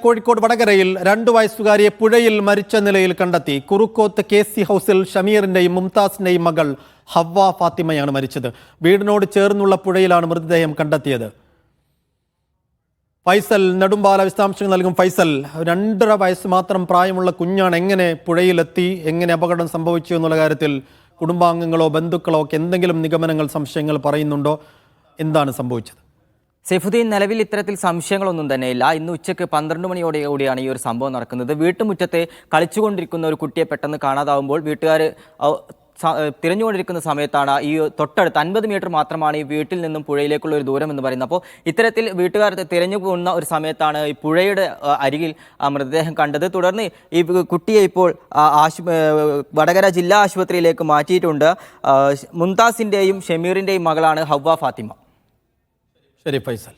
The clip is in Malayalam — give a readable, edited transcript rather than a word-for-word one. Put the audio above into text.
കോഴിക്കോട് വടകരയിൽ 2 വയസ്സുകാരിയെ പുഴയിൽ മരിച്ച നിലയിൽ കണ്ടെത്തി. കുറുക്കോത്ത് KC ഹൗസിൽ ഷമീറിന്റെയും മുംതാസിന്റെയും മകൾ ഹവ്വ ഫാത്തിമയാണ് മരിച്ചത്. വീടിനോട് ചേർന്നുള്ള പുഴയിലാണ് മൃതദേഹം കണ്ടെത്തിയത്. ഫൈസൽ നെടുമ്പാല വിശദാംശങ്ങൾ നൽകും. ഫൈസൽ, 2.5 വയസ്സ് മാത്രം പ്രായമുള്ള കുഞ്ഞാണ്. എങ്ങനെ പുഴയിലെത്തി, എങ്ങനെ അപകടം സംഭവിച്ചു എന്നുള്ള കാര്യത്തിൽ കുടുംബാംഗങ്ങളോ ബന്ധുക്കളോ ഒക്കെ എന്തെങ്കിലും നിഗമനങ്ങൾ, സംശയങ്ങൾ പറയുന്നുണ്ടോ? എന്താണ് സംഭവിച്ചത്? സൈഫുദ്ദീൻ, നിലവിൽ ഇത്തരത്തിൽ സംശയങ്ങളൊന്നും തന്നെയില്ല. ഇന്ന് ഉച്ചയ്ക്ക് 12 മണിയോടുകൂടിയാണ് ഈ ഒരു സംഭവം നടക്കുന്നത്. വീട്ടുമുറ്റത്തെ കളിച്ചുകൊണ്ടിരിക്കുന്ന ഒരു കുട്ടിയെ പെട്ടെന്ന് കാണാതാവുമ്പോൾ വീട്ടുകാർ തിരഞ്ഞുകൊണ്ടിരിക്കുന്ന സമയത്താണ് ഈ തൊട്ടടുത്ത് 50 മീറ്റർ മാത്രമാണ് ഈ വീട്ടിൽ നിന്നും പുഴയിലേക്കുള്ള ഒരു ദൂരം എന്ന് പറയുന്നത്. അപ്പോൾ ഇത്തരത്തിൽ വീട്ടുകാർ തിരഞ്ഞു പോകുന്ന ഒരു സമയത്താണ് ഈ പുഴയുടെ അരികിൽ മൃതദേഹം കണ്ടത്. തുടർന്ന് ഈ കുട്ടിയെ ഇപ്പോൾ വടകര ജില്ലാ ആശുപത്രിയിലേക്ക് മാറ്റിയിട്ടുണ്ട്. മുംതാസിൻ്റെയും ഷമീറിൻ്റെയും മകളാണ് ഹവ്വ ഫാത്തിമ. ശരി ഫൈസൽ.